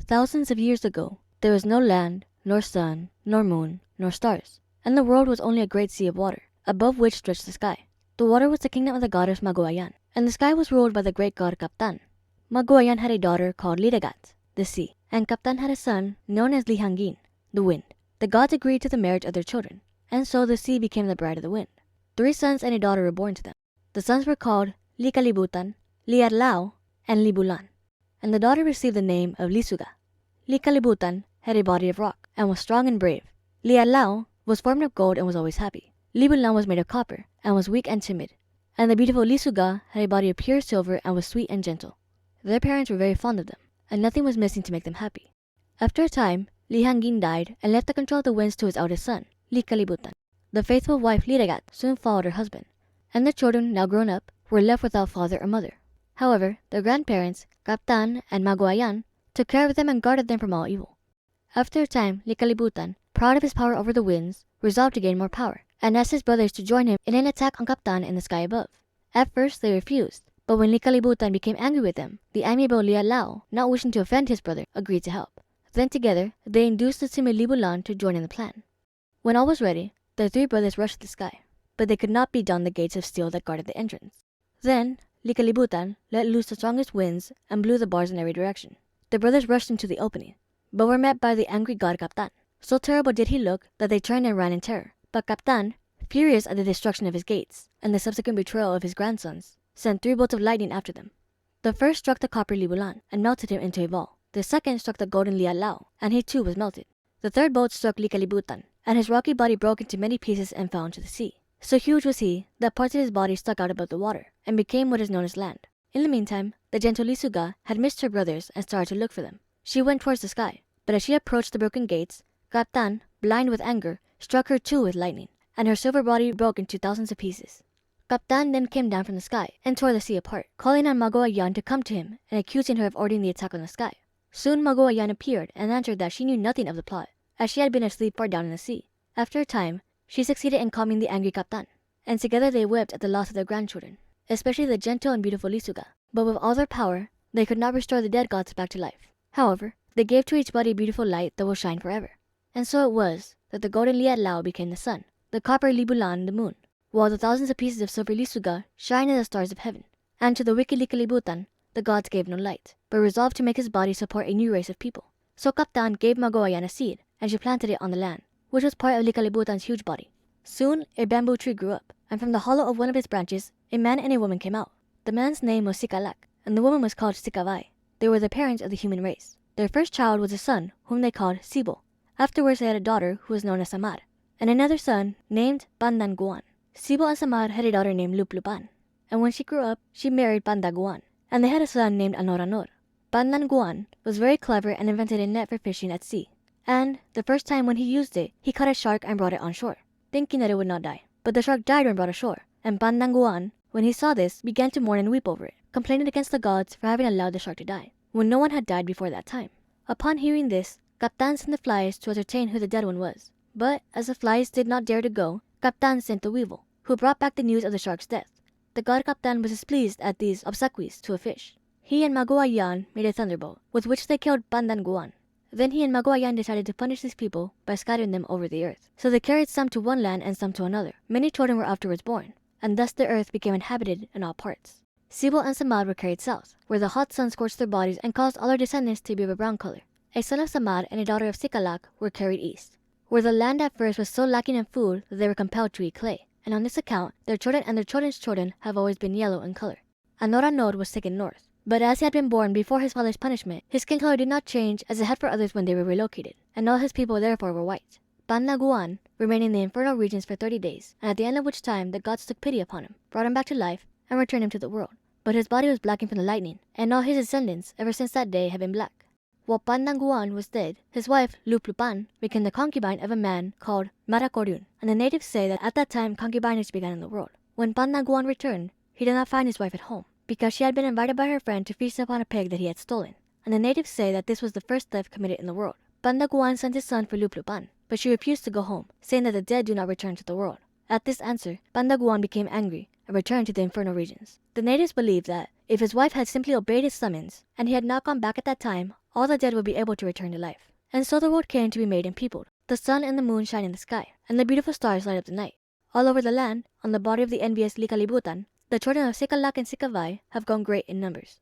Thousands of years ago, there was no land, nor sun, nor moon, nor stars, and the world was only a great sea of water, above which stretched the sky. The water was the kingdom of the goddess Magoayan, and the sky was ruled by the great god Kaptan. Magoayan had a daughter called Lidagat, the sea, and Kaptan had a son known as Lihangin, the wind. The gods agreed to the marriage of their children, and so the sea became the bride of the wind. 3 sons and a daughter were born to them. The sons were called Likalibutan, Liatlao, and Libulan, and the daughter received the name of Lisuga. Likalibutan had a body of rock and was strong and brave. Liatlao was formed of gold and was always happy. Libulan was made of copper and was weak and timid. And the beautiful Lisuga had a body of pure silver and was sweet and gentle. Their parents were very fond of them, and nothing was missing to make them happy. After a time, Lihangin died and left the control of the winds to his eldest son, Likalibutan. The faithful wife Lidagat soon followed her husband, and the children, now grown up, were left without father or mother. However, their grandparents, Kaptan and Magoayan, took care of them and guarded them from all evil. After a time, Likalibutan, proud of his power over the winds, resolved to gain more power, and asked his brothers to join him in an attack on Kaptan in the sky above. At first, they refused, but when Likalibutan became angry with them, the amiable Liatlao, not wishing to offend his brother, agreed to help. Then together, they induced the timid Libulan to join in the plan. When all was ready, the 3 brothers rushed to the sky, but they could not beat down the gates of steel that guarded the entrance. Then, Likalibutan let loose the strongest winds and blew the bars in every direction. The brothers rushed into the opening, but were met by the angry god Kaptan. So terrible did he look that they turned and ran in terror. But Kaptan, furious at the destruction of his gates and the subsequent betrayal of his grandsons, sent 3 bolts of lightning after them. The first struck the copper Libulan and melted him into a ball. The second struck the golden Liatlao, and he too was melted. The third bolt struck Likalibutan, and his rocky body broke into many pieces and fell into the sea. So huge was he that parts of his body stuck out above the water and became what is known as land. In the meantime, the gentle Lisuga had missed her brothers and started to look for them. She went towards the sky, but as she approached the broken gates, Kaptan, blind with anger, struck her too with lightning, and her silver body broke into thousands of pieces. Kaptan then came down from the sky and tore the sea apart, calling on Magoayan to come to him and accusing her of ordering the attack on the sky. Soon Magoayan appeared and answered that she knew nothing of the plot, as she had been asleep far down in the sea. After a time, she succeeded in calming the angry Kaptan, and together they wept at the loss of their grandchildren, especially the gentle and beautiful Lisuga. But with all their power, they could not restore the dead gods back to life. However, they gave to each body a beautiful light that will shine forever. And so it was that the golden Liatlao became the sun, the copper Libulan the moon, while the thousands of pieces of silver Lisuga shine as the stars of heaven. And to the wicked Likalibutan, the gods gave no light, but resolved to make his body support a new race of people. So Kaptan gave Magoayan a seed, and she planted it on the land, which was part of Likalibutan's huge body. Soon, a bamboo tree grew up, and from the hollow of one of its branches, a man and a woman came out. The man's name was Sikalak, and the woman was called Sikavai. They were the parents of the human race. Their first child was a son, whom they called Sibo. Afterwards they had a daughter who was known as Samar, and another son named Pandanguan. Sibo and Samar had a daughter named Luplupan, and when she grew up, she married Pandaguan, and they had a son named Anoranor. Pandanguan was very clever and invented a net for fishing at sea, and the first time when he used it, he caught a shark and brought it on shore, thinking that it would not die. But the shark died when brought ashore, and Pandanguan, when he saw this, began to mourn and weep over it, complaining against the gods for having allowed the shark to die, when no one had died before that time. Upon hearing this, Kaptan sent the flies to ascertain who the dead one was. But as the flies did not dare to go, Kaptan sent the weevil, who brought back the news of the shark's death. The god Kaptan was displeased at these obsequies to a fish. He and Magoayan made a thunderbolt, with which they killed Pandanguan. Then he and Magoayan decided to punish these people by scattering them over the earth. So they carried some to one land and some to another. Many children were afterwards born, and thus the earth became inhabited in all parts. Sibyl and Samad were carried south, where the hot sun scorched their bodies and caused all their descendants to be of a brown color. A son of Samad and a daughter of Sikalak were carried east, where the land at first was so lacking in food that they were compelled to eat clay, and on this account their children and their children's children have always been yellow in color. Anoranod was taken north, but as he had been born before his father's punishment, his skin color did not change as it had for others when they were relocated, and all his people therefore were white. Pandaguan remained in the infernal regions for 30 days, and at the end of which time the gods took pity upon him, brought him back to life, and returned him to the world. But his body was blackened from the lightning, and all his descendants ever since that day have been black. While Pandanguan was dead, his wife, Luplupan, became the concubine of a man called Marakorun, and the natives say that at that time concubinage began in the world. When Pandanguan returned, he did not find his wife at home, because she had been invited by her friend to feast upon a pig that he had stolen, and the natives say that this was the first theft committed in the world. Pandanguan sent his son for Luplupan, but she refused to go home, saying that the dead do not return to the world. At this answer, Pandaguan became angry and returned to the infernal regions. The natives believed that if his wife had simply obeyed his summons, and he had not gone back at that time, all the dead would be able to return to life. And so the world came to be made and peopled. The sun and the moon shine in the sky, and the beautiful stars light up the night. All over the land, on the body of the envious Likalibutan, the children of Sikalak and Sikavai have grown great in numbers.